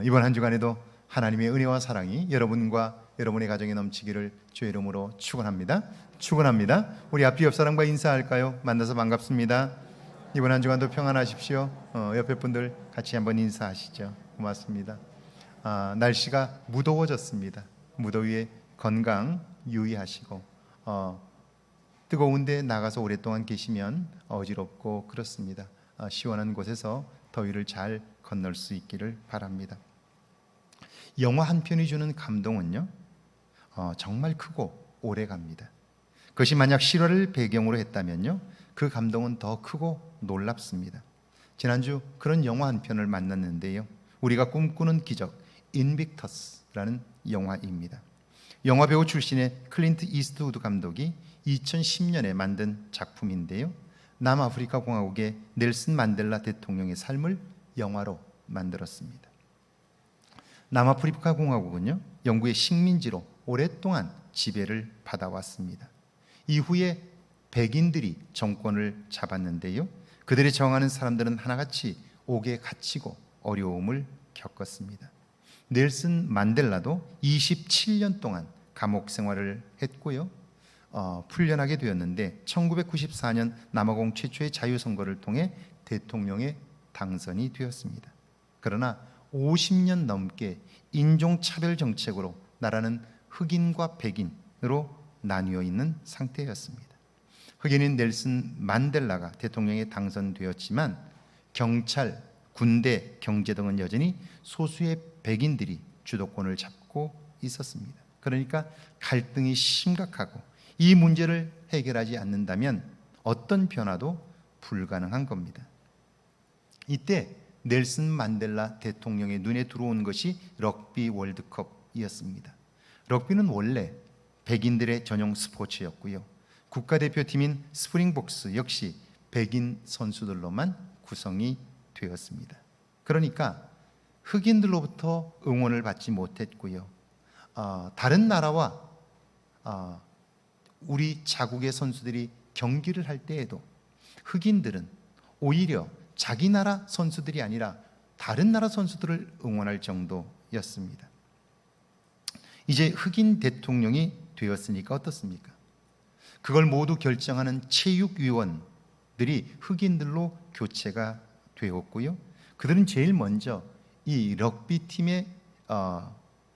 이번 한 주간에도 하나님의 은혜와 사랑이 여러분과 여러분의 가정에 넘치기를 주의 이름으로 축원합니다. 축원합니다. 우리 앞뒤 옆 사람과 인사할까요? 만나서 반갑습니다. 이번 한 주간도 평안하십시오. 옆에 분들 같이 한번 인사하시죠. 고맙습니다. 날씨가 무더워졌습니다. 무더위에 건강 유의하시고 뜨거운데 나가서 오랫동안 계시면 어지럽고 그렇습니다. 시원한 곳에서 더위를 잘 건널 수 있기를 바랍니다. 영화 한 편이 주는 감동은요, 정말 크고 오래 갑니다. 그것이 만약 실화를 배경으로 했다면요, 그 감동은 더 크고 놀랍습니다. 지난주 그런 영화 한 편을 만났는데요, 우리가 꿈꾸는 기적 인빅터스라는 영화입니다. 영화배우 출신의 클린트 이스트우드 감독이 2010년에 만든 작품인데요, 남아프리카 공화국의 넬슨 만델라 대통령의 삶을 영화로 만들었습니다. 남아프리카 공화국은요, 영국의 식민지로 오랫동안 지배를 받아왔습니다. 이후에 백인들이 정권을 잡았는데요, 그들이 저항하는 사람들은 하나같이 옥에 갇히고 어려움을 겪었습니다. 넬슨 만델라도 27년 동안 감옥 생활을 했고요, 풀려나게 되었는데 1994년 남아공 최초의 자유선거를 통해 대통령에 당선이 되었습니다. 그러나 50년 넘게 인종차별 정책으로 나라는 흑인과 백인으로 나뉘어 있는 상태였습니다. 흑인인 넬슨 만델라가 대통령에 당선되었지만 경찰, 군대, 경제 등은 여전히 소수의 백인들이 주도권을 잡고 있었습니다. 그러니까 갈등이 심각하고 이 문제를 해결하지 않는다면 어떤 변화도 불가능한 겁니다. 이때 넬슨 만델라 대통령의 눈에 들어온 것이 럭비 월드컵이었습니다. 럭비는 원래 백인들의 전용 스포츠였고요, 국가대표팀인 스프링복스 역시 백인 선수들로만 구성이 되었습니다. 그러니까 흑인들로부터 응원을 받지 못했고요, 다른 나라와 우리 자국의 선수들이 경기를 할 때에도 흑인들은 오히려 자기 나라 선수들이 아니라 다른 나라 선수들을 응원할 정도였습니다. 이제 흑인 대통령이 되었으니까 어떻습니까? 그걸 모두 결정하는 체육위원들이 흑인들로 교체가 되었고요, 그들은 제일 먼저 이 럭비팀의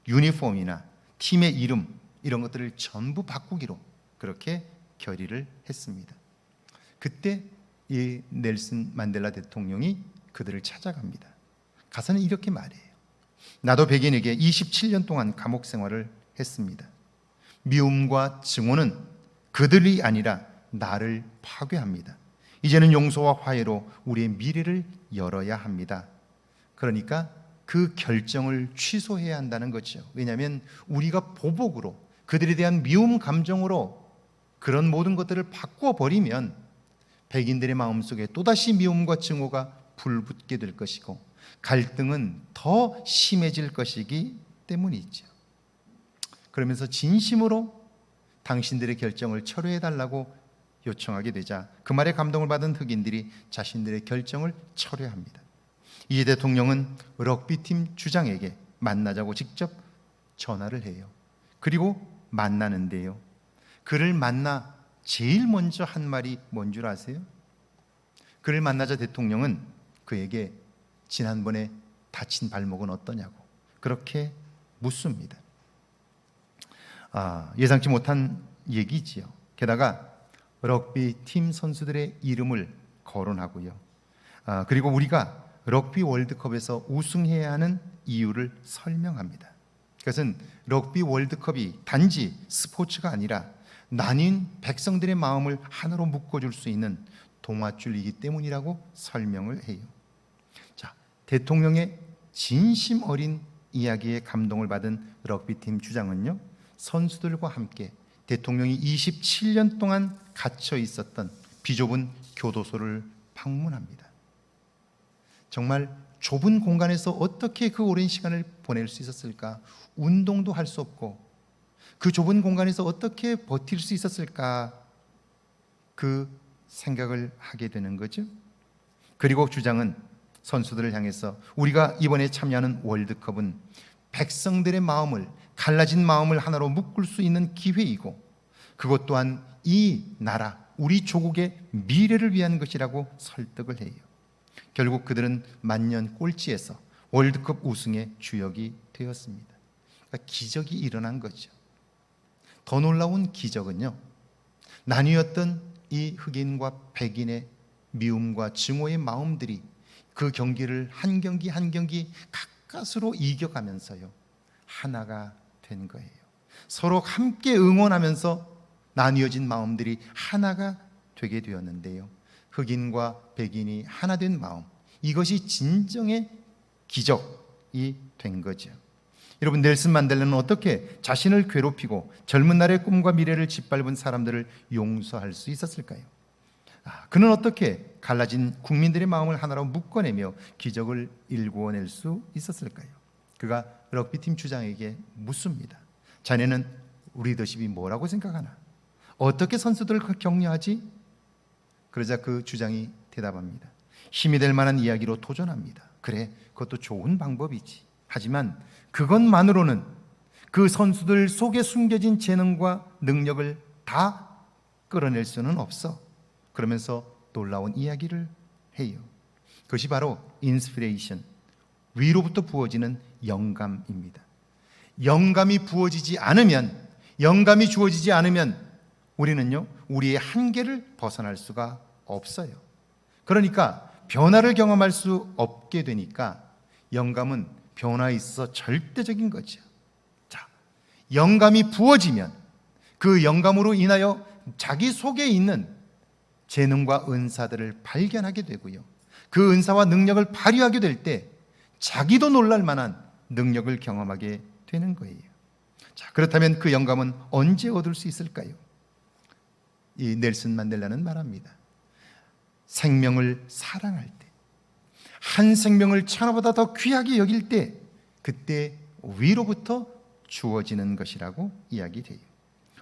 유니폼이나 팀의 이름 이런 것들을 전부 바꾸기로 그렇게 결의를 했습니다. 그때 이 넬슨 만델라 대통령이 그들을 찾아갑니다. 가서는 이렇게 말해요. 나도 백인에게 27년 동안 감옥 생활을 했습니다. 미움과 증오는 그들이 아니라 나를 파괴합니다. 이제는 용서와 화해로 우리의 미래를 열어야 합니다. 그러니까 그 결정을 취소해야 한다는 거죠. 왜냐하면 우리가 보복으로 그들에 대한 미움 감정으로 그런 모든 것들을 바꾸어 버리면 백인들의 마음속에 또다시 미움과 증오가 불붙게 될 것이고 갈등은 더 심해질 것이기 때문이죠. 그러면서 진심으로 당신들의 결정을 철회해달라고 요청하게 되자 그 말에 감동을 받은 흑인들이 자신들의 결정을 철회합니다. 이 대통령은 럭비팀 주장에게 만나자고 직접 전화를 해요. 그리고 만나는데요, 그를 만나 제일 먼저 한 말이 뭔 줄 아세요? 그를 만나자 대통령은 그에게 지난번에 다친 발목은 어떠냐고 그렇게 묻습니다. 예상치 못한 얘기지요. 게다가 럭비 팀 선수들의 이름을 거론하고요, 그리고 우리가 럭비 월드컵에서 우승해야 하는 이유를 설명합니다. 그것은 럭비 월드컵이 단지 스포츠가 아니라 나뉜 백성들의 마음을 하나로 묶어줄 수 있는 동아줄이기 때문이라고 설명을 해요. 자, 대통령의 진심 어린 이야기에 감동을 받은 럭비팀 주장은요, 선수들과 함께 대통령이 27년 동안 갇혀 있었던 비좁은 교도소를 방문합니다. 정말 좁은 공간에서 어떻게 그 오랜 시간을 보낼 수 있었을까? 운동도 할 수 없고 그 좁은 공간에서 어떻게 버틸 수 있었을까? 그 생각을 하게 되는 거죠. 그리고 주장은 선수들을 향해서 우리가 이번에 참여하는 월드컵은 백성들의 마음을, 갈라진 마음을 하나로 묶을 수 있는 기회이고, 그것 또한 이 나라, 우리 조국의 미래를 위한 것이라고 설득을 해요. 결국 그들은 만년 꼴찌에서 월드컵 우승의 주역이 되었습니다. 그러니까 기적이 일어난 거죠. 더 놀라운 기적은요, 나뉘었던 이 흑인과 백인의 미움과 증오의 마음들이 그 경기를 한 경기 한 경기 가까스로 이겨가면서요, 하나가 된 거예요. 서로 함께 응원하면서 나뉘어진 마음들이 하나가 되게 되었는데요, 흑인과 백인이 하나 된 마음, 이것이 진정의 기적이 된 거죠. 여러분, 넬슨 만델라는 어떻게 자신을 괴롭히고 젊은 날의 꿈과 미래를 짓밟은 사람들을 용서할 수 있었을까요? 그는 어떻게 갈라진 국민들의 마음을 하나로 묶어내며 기적을 일구어낼 수 있었을까요? 그가 럭비팀 주장에게 묻습니다. 자네는 리더십이 뭐라고 생각하나? 어떻게 선수들을 격려하지? 그러자 그 주장이 대답합니다. 힘이 될 만한 이야기로 도전합니다. 그래, 그것도 좋은 방법이지. 하지만 그것만으로는 그 선수들 속에 숨겨진 재능과 능력을 다 끌어낼 수는 없어. 그러면서 놀라운 이야기를 해요. 그것이 바로 인스피레이션, 위로부터 부어지는 영감입니다. 영감이 주어지지 않으면 우리는요, 우리의 한계를 벗어날 수가 없어요. 그러니까 변화를 경험할 수 없게 되니까 영감은 변화에 있어서 절대적인 거죠. 자, 영감이 부어지면 그 영감으로 인하여 자기 속에 있는 재능과 은사들을 발견하게 되고요, 그 은사와 능력을 발휘하게 될 때 자기도 놀랄 만한 능력을 경험하게 되는 거예요. 자, 그렇다면 그 영감은 언제 얻을 수 있을까요? 이 넬슨 만델라는 말합니다. 생명을 사랑할 때, 한 생명을 천하보다 더 귀하게 여길 때, 그때 위로부터 주어지는 것이라고 이야기돼요.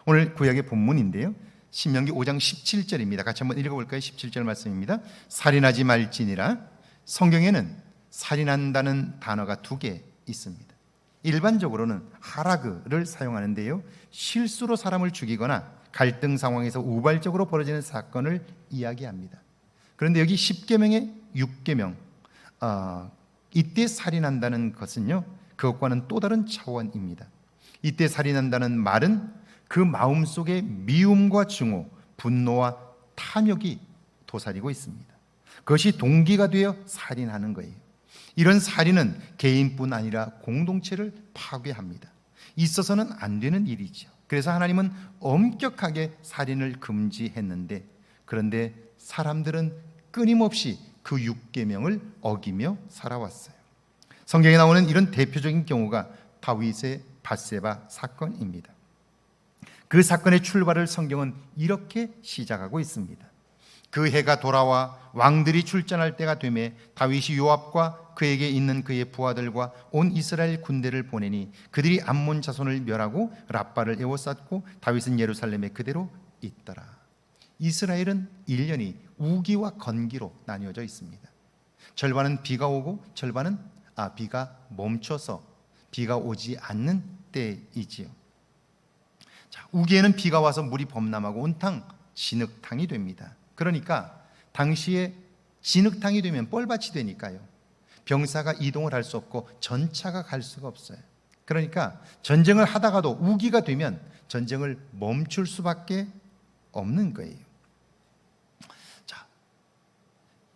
오늘 구약의 본문인데요, 신명기 5장 17절입니다. 같이 한번 읽어볼까요? 17절 말씀입니다. 살인하지 말지니라. 성경에는 살인한다는 단어가 두 개 있습니다. 일반적으로는 하라그를 사용하는데요, 실수로 사람을 죽이거나 갈등 상황에서 우발적으로 벌어지는 사건을 이야기합니다. 그런데 여기 10계명의 6계명, 이때 살인한다는 것은요, 그것과는 또 다른 차원입니다. 이때 살인한다는 말은 그 마음속에 미움과 증오, 분노와 탐욕이 도사리고 있습니다. 그것이 동기가 되어 살인하는 거예요. 이런 살인은 개인뿐 아니라 공동체를 파괴합니다. 있어서는 안 되는 일이죠. 그래서 하나님은 엄격하게 살인을 금지했는데, 그런데 사람들은 끊임없이 그 6계명을 어기며 살아왔어요. 성경에 나오는 이런 대표적인 경우가 다윗의 밧세바 사건입니다. 그 사건의 출발을 성경은 이렇게 시작하고 있습니다. 그 해가 돌아와 왕들이 출전할 때가 되매 다윗이 요압과 그에게 있는 그의 부하들과 온 이스라엘 군대를 보내니 그들이 암몬 자손을 멸하고 랍바를 에워쌌고 다윗은 예루살렘에 그대로 있더라. 이스라엘은 1년이 우기와 건기로 나뉘어져 있습니다. 절반은 비가 오고 절반은 비가 멈춰서 비가 오지 않는 때이지요. 자, 우기에는 비가 와서 물이 범람하고 온탕 진흙탕이 됩니다. 그러니까 당시에 진흙탕이 되면 뻘밭이 되니까요, 병사가 이동을 할 수 없고 전차가 갈 수가 없어요. 그러니까 전쟁을 하다가도 우기가 되면 전쟁을 멈출 수밖에 없는 거예요. 자,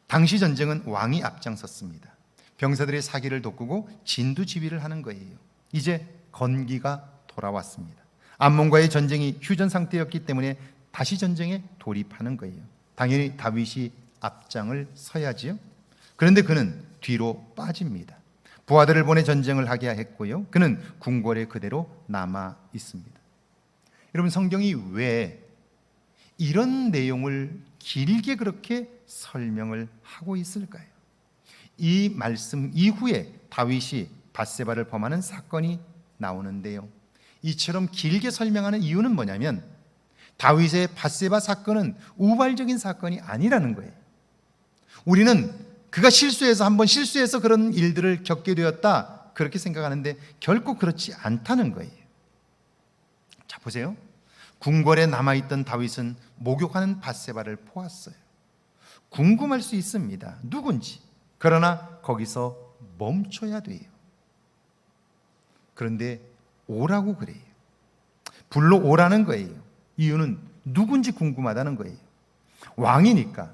당시 전쟁은 왕이 앞장섰습니다. 병사들의 사기를 돋구고 진두지휘를 하는 거예요. 이제 건기가 돌아왔습니다. 암몬과의 전쟁이 휴전 상태였기 때문에 다시 전쟁에 돌입하는 거예요. 당연히 다윗이 앞장을 서야지요. 그런데 그는 뒤로 빠집니다. 부하들을 보내 전쟁을 하게 했고요, 그는 궁궐에 그대로 남아 있습니다. 여러분, 성경이 왜 이런 내용을 길게 그렇게 설명을 하고 있을까요? 이 말씀 이후에 다윗이 밧세바를 범하는 사건이 나오는데요, 이처럼 길게 설명하는 이유는 뭐냐면 다윗의 밧세바 사건은 우발적인 사건이 아니라는 거예요. 우리는 그가 한번 실수해서 그런 일들을 겪게 되었다, 그렇게 생각하는데 결코 그렇지 않다는 거예요. 자, 보세요. 궁궐에 남아있던 다윗은 목욕하는 밧세바를 보았어요. 궁금할 수 있습니다. 누군지. 그러나 거기서 멈춰야 돼요. 그런데 오라고 그래요. 불러오라는 거예요. 이유는 누군지 궁금하다는 거예요. 왕이니까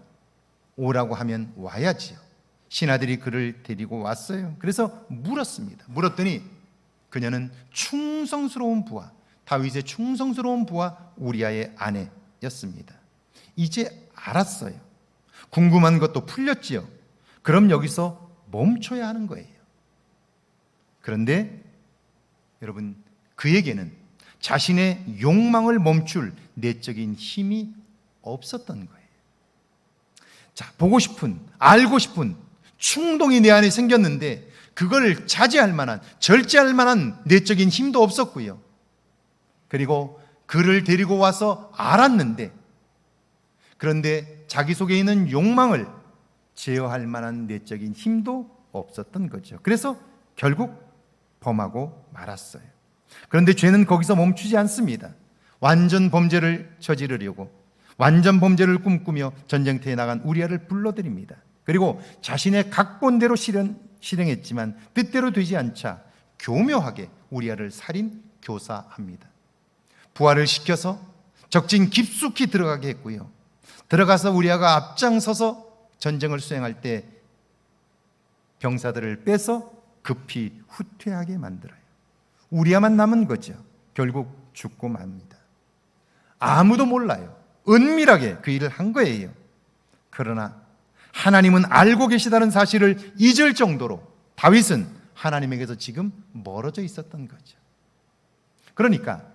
오라고 하면 와야지요. 신하들이 그를 데리고 왔어요. 그래서 물었습니다. 물었더니 그녀는 충성스러운 부하, 다윗의 충성스러운 부하 우리아의 아내였습니다. 이제 알았어요. 궁금한 것도 풀렸지요. 그럼 여기서 멈춰야 하는 거예요. 그런데 여러분, 그에게는 자신의 욕망을 멈출 내적인 힘이 없었던 거예요. 자, 보고 싶은, 알고 싶은 충동이 내 안에 생겼는데 그걸 자제할 만한, 절제할 만한 내적인 힘도 없었고요. 그리고 그를 데리고 와서 알았는데, 그런데 자기 속에 있는 욕망을 제어할 만한 내적인 힘도 없었던 거죠. 그래서 결국 범하고 말았어요. 그런데 죄는 거기서 멈추지 않습니다. 완전 범죄를 저지르려고 완전 범죄를 꿈꾸며 전쟁터에 나간 우리아를 불러들입니다. 그리고 자신의 각본대로 실행했지만 뜻대로 되지 않자 교묘하게 우리아를 살인 교사합니다. 부하를 시켜서 적진 깊숙이 들어가게 했고요. 들어가서 우리아가 앞장서서 전쟁을 수행할 때 병사들을 빼서 급히 후퇴하게 만들어요. 우리아만 남은 거죠. 결국 죽고 맙니다. 아무도 몰라요. 은밀하게 그 일을 한 거예요. 그러나 하나님은 알고 계시다는 사실을 잊을 정도로 다윗은 하나님에게서 지금 멀어져 있었던 거죠. 그러니까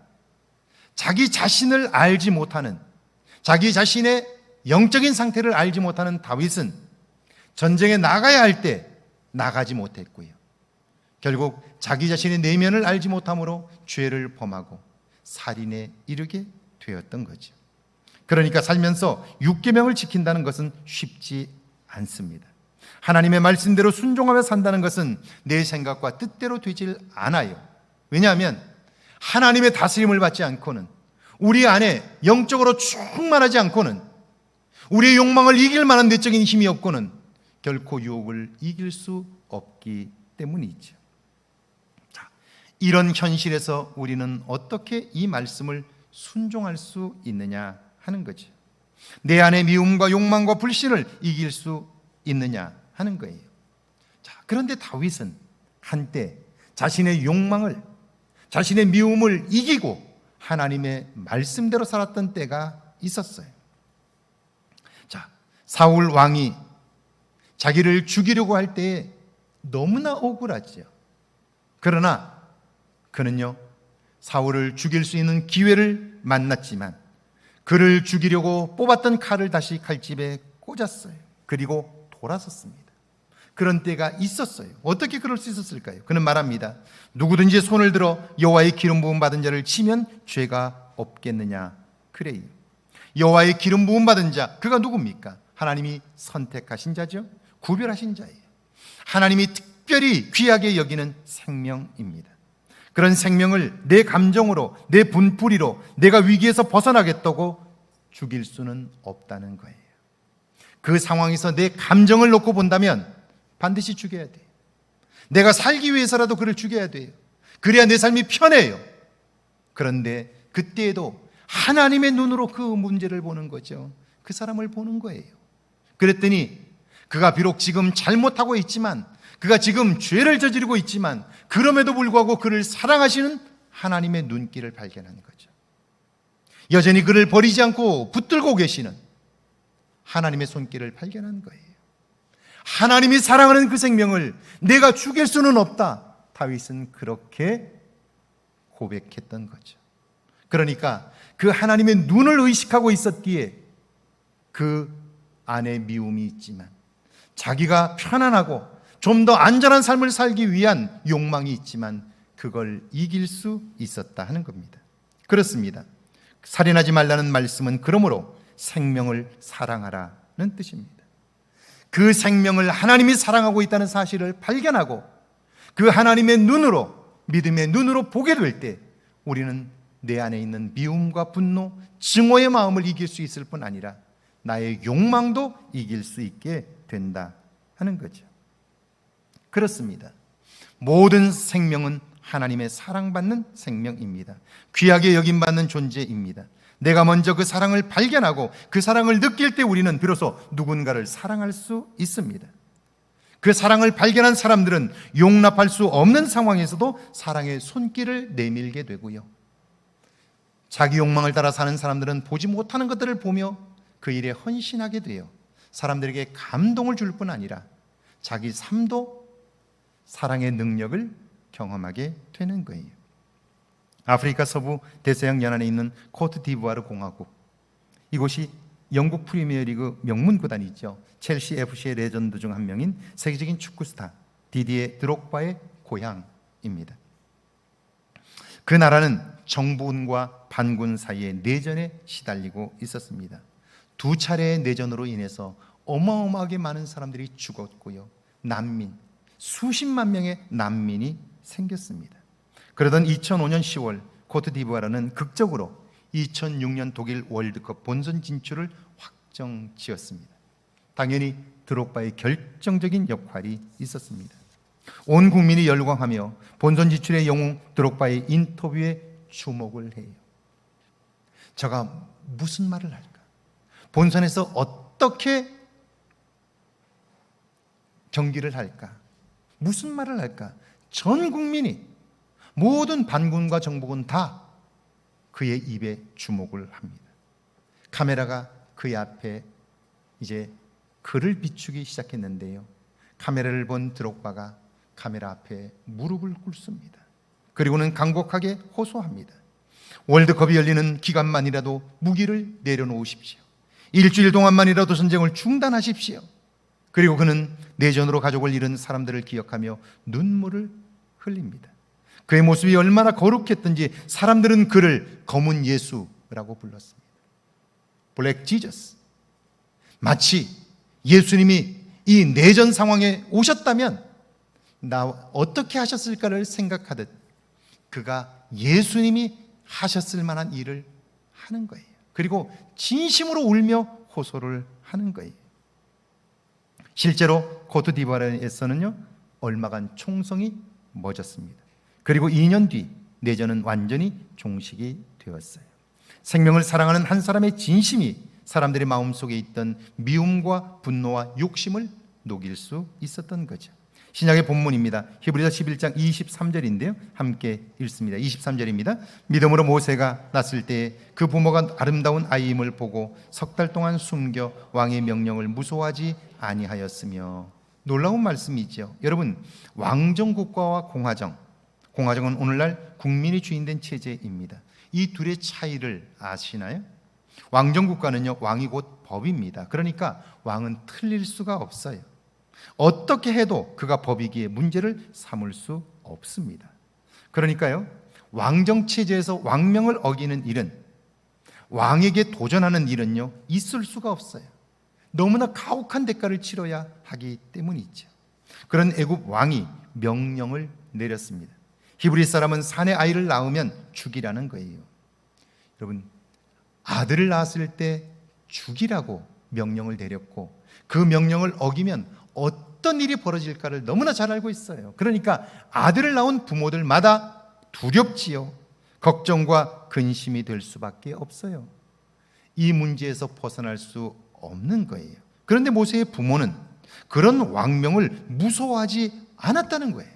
자기 자신을 알지 못하는, 자기 자신의 영적인 상태를 알지 못하는 다윗은 전쟁에 나가야 할 때 나가지 못했고요. 결국 자기 자신의 내면을 알지 못함으로 죄를 범하고 살인에 이르게 되었던 거죠. 그러니까 살면서 율계명을 지킨다는 것은 쉽지 않습니다. 하나님의 말씀대로 순종하며 산다는 것은 내 생각과 뜻대로 되질 않아요. 왜냐하면 하나님의 다스림을 받지 않고는, 우리 안에 영적으로 충만하지 않고는, 우리의 욕망을 이길 만한 내적인 힘이 없고는 결코 유혹을 이길 수 없기 때문이죠. 자, 이런 현실에서 우리는 어떻게 이 말씀을 순종할 수 있느냐 하는 거죠. 내 안의 미움과 욕망과 불신을 이길 수 있느냐 하는 거예요. 자, 그런데 다윗은 한때 자신의 욕망을, 자신의 미움을 이기고 하나님의 말씀대로 살았던 때가 있었어요. 자, 사울 왕이 자기를 죽이려고 할 때에 너무나 억울하죠. 그러나 그는요, 사울을 죽일 수 있는 기회를 만났지만 그를 죽이려고 뽑았던 칼을 다시 칼집에 꽂았어요. 그리고 돌아섰습니다. 그런 때가 있었어요. 어떻게 그럴 수 있었을까요? 그는 말합니다. 누구든지 손을 들어 여호와의 기름 부음 받은 자를 치면 죄가 없겠느냐. 그래요. 여호와의 기름 부음 받은 자, 그가 누굽니까? 하나님이 선택하신 자죠. 구별하신 자예요. 하나님이 특별히 귀하게 여기는 생명입니다. 그런 생명을 내 감정으로, 내 분풀이로 내가 위기에서 벗어나겠다고 죽일 수는 없다는 거예요. 그 상황에서 내 감정을 놓고 본다면 반드시 죽여야 돼요. 내가 살기 위해서라도 그를 죽여야 돼요. 그래야 내 삶이 편해요. 그런데 그때에도 하나님의 눈으로 그 문제를 보는 거죠. 그 사람을 보는 거예요. 그랬더니 그가 비록 지금 잘못하고 있지만, 그가 지금 죄를 저지르고 있지만 그럼에도 불구하고 그를 사랑하시는 하나님의 눈길을 발견한 거죠. 여전히 그를 버리지 않고 붙들고 계시는 하나님의 손길을 발견한 거예요. 하나님이 사랑하는 그 생명을 내가 죽일 수는 없다. 다윗은 그렇게 고백했던 거죠. 그러니까 그 하나님의 눈을 의식하고 있었기에 그 안에 미움이 있지만, 자기가 편안하고 좀 더 안전한 삶을 살기 위한 욕망이 있지만 그걸 이길 수 있었다 하는 겁니다. 그렇습니다. 살인하지 말라는 말씀은 그러므로 생명을 사랑하라는 뜻입니다. 그 생명을 하나님이 사랑하고 있다는 사실을 발견하고 그 하나님의 눈으로, 믿음의 눈으로 보게 될 때 우리는 내 안에 있는 미움과 분노, 증오의 마음을 이길 수 있을 뿐 아니라 나의 욕망도 이길 수 있게 된다 하는 거죠. 그렇습니다. 모든 생명은 하나님의 사랑받는 생명입니다. 귀하게 여김받는 존재입니다. 내가 먼저 그 사랑을 발견하고 그 사랑을 느낄 때 우리는 비로소 누군가를 사랑할 수 있습니다. 그 사랑을 발견한 사람들은 용납할 수 없는 상황에서도 사랑의 손길을 내밀게 되고요. 자기 욕망을 따라 사는 사람들은 보지 못하는 것들을 보며 그 일에 헌신하게 돼요. 사람들에게 감동을 줄 뿐 아니라 자기 삶도 사랑의 능력을 경험하게 되는 거예요. 아프리카 서부 대서양 연안에 있는 코트디부아르 공화국, 이곳이 영국 프리미어리그 명문 구단이죠. 첼시 FC의 레전드 중 한 명인 세계적인 축구 스타 디디에 드록바의 고향입니다. 그 나라는 정부군과 반군 사이의 내전에 시달리고 있었습니다. 두 차례의 내전으로 인해서 어마어마하게 많은 사람들이 죽었고요. 난민, 수십만 명의 난민이 생겼습니다. 그러던 2005년 10월 코트디부아르는 극적으로 2006년 독일 월드컵 본선 진출을 확정지었습니다. 당연히 드록바의 결정적인 역할이 있었습니다. 온 국민이 열광하며 본선 진출의 영웅 드록바의 인터뷰에 주목을 해요. 저가 무슨 말을 할까? 본선에서 어떻게 경기를 할까? 무슨 말을 할까? 전 국민이, 모든 반군과 정부군 다 그의 입에 주목을 합니다. 카메라가 그의 앞에 이제 그를 비추기 시작했는데요. 카메라를 본 드록바가 카메라 앞에 무릎을 꿇습니다. 그리고는 간곡하게 호소합니다. 월드컵이 열리는 기간만이라도 무기를 내려놓으십시오. 일주일 동안만이라도 전쟁을 중단하십시오. 그리고 그는 내전으로 가족을 잃은 사람들을 기억하며 눈물을 흘립니다. 그의 모습이 얼마나 거룩했던지 사람들은 그를 검은 예수라고 불렀습니다. 블랙 지저스. 마치 예수님이 이 내전 상황에 오셨다면 나 어떻게 하셨을까를 생각하듯 그가 예수님이 하셨을 만한 일을 하는 거예요. 그리고 진심으로 울며 호소를 하는 거예요. 실제로 코트디부아르에서는요, 얼마간 총성이 멎었습니다. 그리고 2년 뒤 내전은 완전히 종식이 되었어요. 생명을 사랑하는 한 사람의 진심이 사람들의 마음속에 있던 미움과 분노와 욕심을 녹일 수 있었던 거죠. 신약의 본문입니다. 히브리서 11장 23절인데요. 함께 읽습니다. 23절입니다. 믿음으로 모세가 났을 때에 그 부모가 아름다운 아이임을 보고 석 달 동안 숨겨 왕의 명령을 무소하지 아니하였으며. 놀라운 말씀이죠. 여러분, 왕정국가와 공화정은 오늘날 국민이 주인된 체제입니다. 이 둘의 차이를 아시나요? 왕정국가는요, 왕이 곧 법입니다. 그러니까 왕은 틀릴 수가 없어요. 어떻게 해도 그가 법이기에 문제를 삼을 수 없습니다. 그러니까요, 왕정체제에서 왕명을 어기는 일은, 왕에게 도전하는 일은요, 있을 수가 없어요. 너무나 가혹한 대가를 치러야 하기 때문이죠. 그런 애굽 왕이 명령을 내렸습니다. 히브리 사람은 사내 아이를 낳으면 죽이라는 거예요. 여러분, 아들을 낳았을 때 죽이라고 명령을 내렸고 그 명령을 어기면 어떤 일이 벌어질까를 너무나 잘 알고 있어요. 그러니까 아들을 낳은 부모들마다 두렵지요. 걱정과 근심이 될 수밖에 없어요. 이 문제에서 벗어날 수 없는 거예요. 그런데 모세의 부모는 그런 왕명을 무서워하지 않았다는 거예요.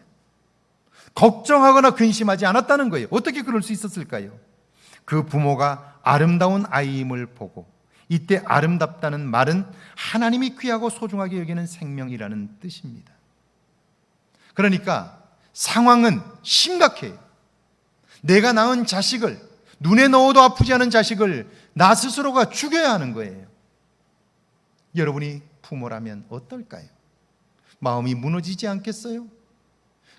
걱정하거나 근심하지 않았다는 거예요. 어떻게 그럴 수 있었을까요? 그 부모가 아름다운 아이임을 보고, 이때 아름답다는 말은 하나님이 귀하고 소중하게 여기는 생명이라는 뜻입니다. 그러니까 상황은 심각해요. 내가 낳은 자식을, 눈에 넣어도 아프지 않은 자식을 나 스스로가 죽여야 하는 거예요. 여러분이 부모라면 어떨까요? 마음이 무너지지 않겠어요?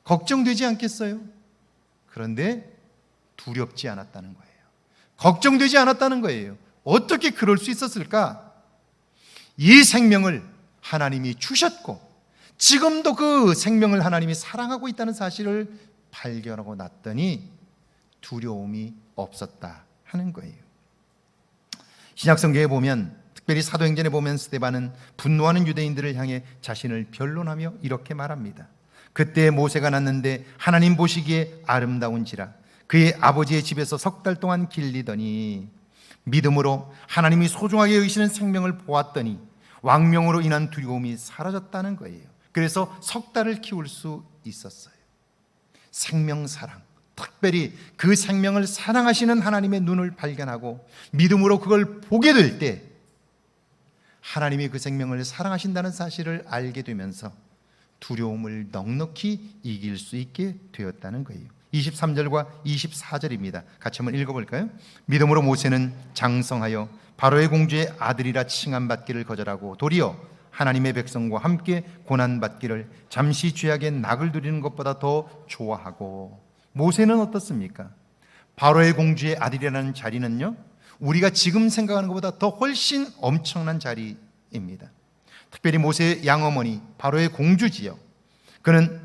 걱정되지 않겠어요? 그런데 두렵지 않았다는 거예요. 걱정되지 않았다는 거예요. 어떻게 그럴 수 있었을까? 이 생명을 하나님이 주셨고 지금도 그 생명을 하나님이 사랑하고 있다는 사실을 발견하고 났더니 두려움이 없었다 하는 거예요. 신약성경에 보면, 특별히 사도행전에 보면 스데반은 분노하는 유대인들을 향해 자신을 변론하며 이렇게 말합니다. 그때 모세가 났는데 하나님 보시기에 아름다운지라 그의 아버지의 집에서 3달 동안 길리더니 믿음으로 하나님이 소중하게 여기시는 생명을 보았더니 왕명으로 인한 두려움이 사라졌다는 거예요. 그래서 3달을 키울 수 있었어요. 생명사랑, 특별히 그 생명을 사랑하시는 하나님의 눈을 발견하고 믿음으로 그걸 보게 될 때 하나님이 그 생명을 사랑하신다는 사실을 알게 되면서 두려움을 넉넉히 이길 수 있게 되었다는 거예요. 23절과 24절입니다. 같이 한번 읽어볼까요? 믿음으로 모세는 장성하여 바로의 공주의 아들이라 칭함받기를 거절하고 도리어 하나님의 백성과 함께 고난받기를 잠시 죄악의 낙을 누리는 것보다 더 좋아하고. 모세는 어떻습니까? 바로의 공주의 아들이라는 자리는요, 우리가 지금 생각하는 것보다 더 훨씬 엄청난 자리입니다. 특별히 모세의 양어머니 바로의 공주지요. 그는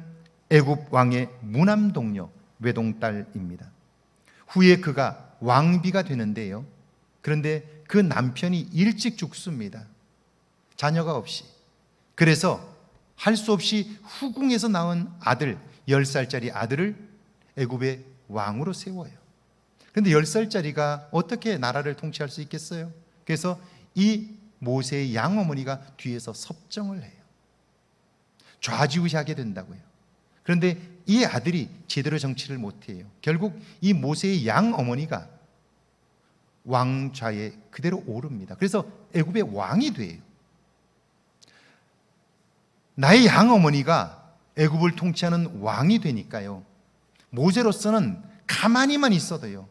애굽 왕의 무남동녀, 외동딸입니다. 후에 그가 왕비가 되는데요, 그런데 그 남편이 일찍 죽습니다. 자녀가 없이. 그래서 할 수 없이 후궁에서 낳은 아들, 10살짜리 아들을 애굽의 왕으로 세워요. 그런데 10살짜리가 어떻게 나라를 통치할 수 있겠어요? 그래서 이 모세의 양어머니가 뒤에서 섭정을 해요. 좌지우지하게 된다고요. 그런데 이 아들이 제대로 정치를 못해요. 결국 이 모세의 양어머니가 왕좌에 그대로 오릅니다. 그래서 애굽의 왕이 돼요. 나의 양어머니가 애굽을 통치하는 왕이 되니까요, 모세로서는 가만히만 있어도요,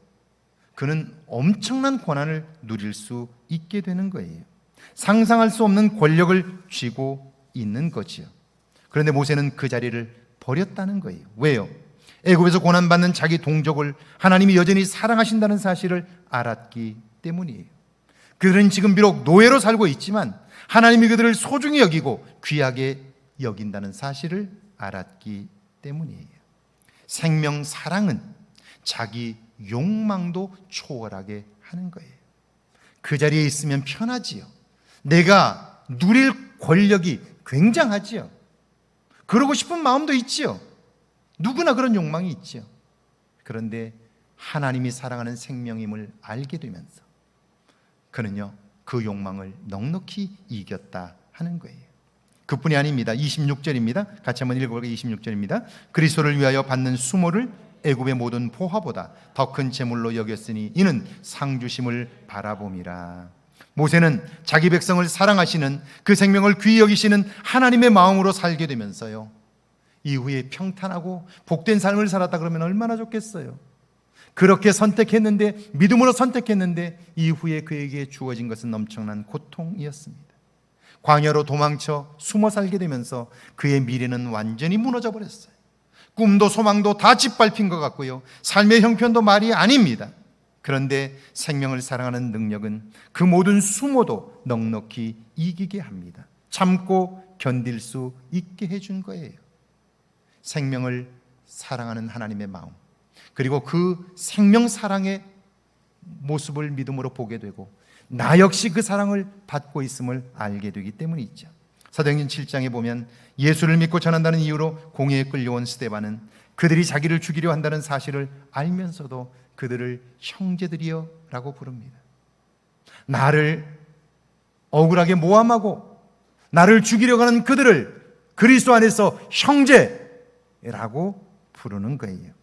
그는 엄청난 권한을 누릴 수 있게 되는 거예요. 상상할 수 없는 권력을 쥐고 있는 거지요. 그런데 모세는 그 자리를 버렸다는 거예요. 왜요? 애굽에서 고난받는 자기 동족을 하나님이 여전히 사랑하신다는 사실을 알았기 때문이에요. 그들은 지금 비록 노예로 살고 있지만 하나님이 그들을 소중히 여기고 귀하게 여긴다는 사실을 알았기 때문이에요. 생명 사랑은 자기 욕망도 초월하게 하는 거예요. 그 자리에 있으면 편하지요. 내가 누릴 권력이 굉장하지요. 그러고 싶은 마음도 있지요. 누구나 그런 욕망이 있지요. 그런데 하나님이 사랑하는 생명임을 알게 되면서 그는요, 그 욕망을 넉넉히 이겼다 하는 거예요. 그뿐이 아닙니다. 26절입니다. 같이 한번 읽어볼까요? 26절입니다. 그리스도를 위하여 받는 수모를 애굽의 모든 보화보다 더 큰 재물로 여겼으니 이는 상주심을 바라봄이라. 모세는 자기 백성을 사랑하시는, 그 생명을 귀히 여기시는 하나님의 마음으로 살게 되면서요, 이후에 평탄하고 복된 삶을 살았다 그러면 얼마나 좋겠어요. 그렇게 선택했는데, 믿음으로 선택했는데 이후에 그에게 주어진 것은 엄청난 고통이었습니다. 광야로 도망쳐 숨어 살게 되면서 그의 미래는 완전히 무너져 버렸어요. 꿈도 소망도 다 짓밟힌 것 같고요, 삶의 형편도 말이 아닙니다. 그런데 생명을 사랑하는 능력은 그 모든 수모도 넉넉히 이기게 합니다. 참고 견딜 수 있게 해준 거예요. 생명을 사랑하는 하나님의 마음, 그리고 그 생명 사랑의 모습을 믿음으로 보게 되고 나 역시 그 사랑을 받고 있음을 알게 되기 때문이죠. 사도행전 7장에 보면 예수를 믿고 전한다는 이유로 공회에 끌려온 스데반은 그들이 자기를 죽이려 한다는 사실을 알면서도 그들을 형제들이여 라고 부릅니다. 나를 억울하게 모함하고 나를 죽이려고 하는 그들을 그리스도 안에서 형제라고 부르는 거예요.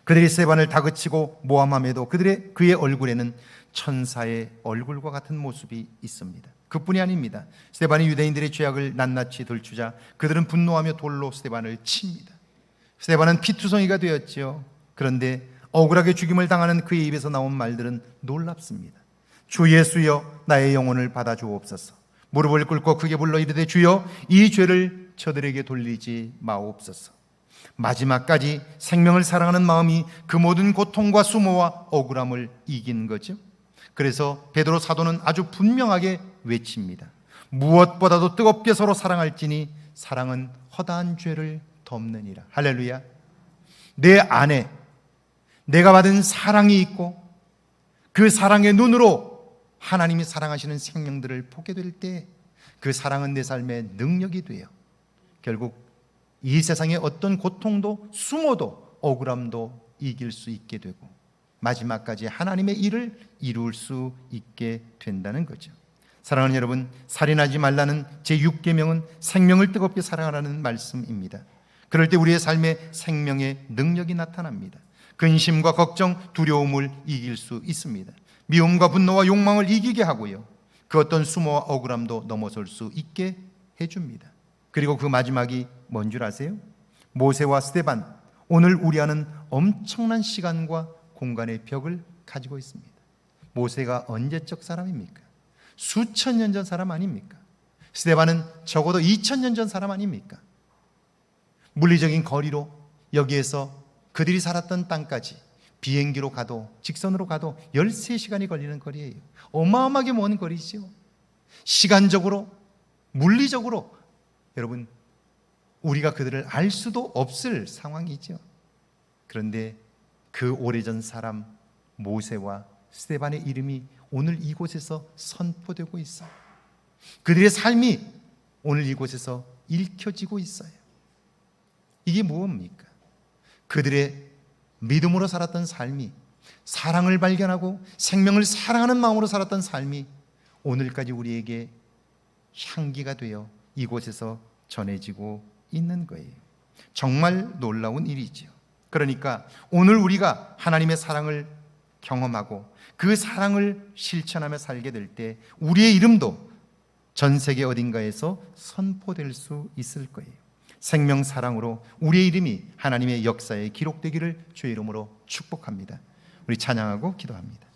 그들이 스데반을 다그치고 모함함에도 그의 얼굴에는 천사의 얼굴과 같은 모습이 있습니다. 그뿐이 아닙니다. 스데반이 유대인들의 죄악을 낱낱이 들추자 그들은 분노하며 돌로 스데반을 칩니다. 스데반은 피투성이가 되었지요. 그런데 억울하게 죽임을 당하는 그의 입에서 나온 말들은 놀랍습니다. 주 예수여, 나의 영혼을 받아주옵소서. 무릎을 꿇고 크게 불러 이르되 주여, 이 죄를 저들에게 돌리지 마옵소서. 마지막까지 생명을 사랑하는 마음이 그 모든 고통과 수모와 억울함을 이긴 거죠. 그래서 베드로 사도는 아주 분명하게 외칩니다. 무엇보다도 뜨겁게 서로 사랑할지니 사랑은 허다한 죄를 덮느니라. 할렐루야. 내 안에 내가 받은 사랑이 있고 그 사랑의 눈으로 하나님이 사랑하시는 생명들을 보게 될 때 그 사랑은 내 삶의 능력이 돼요. 결국 이 세상의 어떤 고통도 수모도 억울함도 이길 수 있게 되고 마지막까지 하나님의 일을 이룰 수 있게 된다는 거죠. 사랑하는 여러분, 살인하지 말라는 제6계명은 생명을 뜨겁게 사랑하라는 말씀입니다. 그럴 때 우리의 삶에 생명의 능력이 나타납니다. 근심과 걱정, 두려움을 이길 수 있습니다. 미움과 분노와 욕망을 이기게 하고요, 그 어떤 수모와 억울함도 넘어설 수 있게 해줍니다. 그리고 그 마지막이 뭔 줄 아세요? 모세와 스데반, 오늘 우리와는 엄청난 시간과 공간의 벽을 가지고 있습니다. 모세가 언제적 사람입니까? 수천 년 전 사람 아닙니까? 스데반은 적어도 2000년 전 사람 아닙니까? 물리적인 거리로 여기에서 그들이 살았던 땅까지 비행기로 가도 직선으로 가도 13시간이 걸리는 거리예요. 어마어마하게 먼 거리죠. 시간적으로, 물리적으로 여러분, 우리가 그들을 알 수도 없을 상황이죠. 그런데 그 오래전 사람 모세와 스데반의 이름이 오늘 이곳에서 선포되고 있어요. 그들의 삶이 오늘 이곳에서 읽혀지고 있어요. 이게 뭡니까? 그들의 믿음으로 살았던 삶이, 사랑을 발견하고 생명을 사랑하는 마음으로 살았던 삶이 오늘까지 우리에게 향기가 되어 이곳에서 전해지고 있는 거예요. 정말 놀라운 일이죠. 그러니까 오늘 우리가 하나님의 사랑을 경험하고 그 사랑을 실천하며 살게 될 때 우리의 이름도 전 세계 어딘가에서 선포될 수 있을 거예요. 생명 사랑으로 우리의 이름이 하나님의 역사에 기록되기를 주의 이름으로 축복합니다. 우리 찬양하고 기도합니다.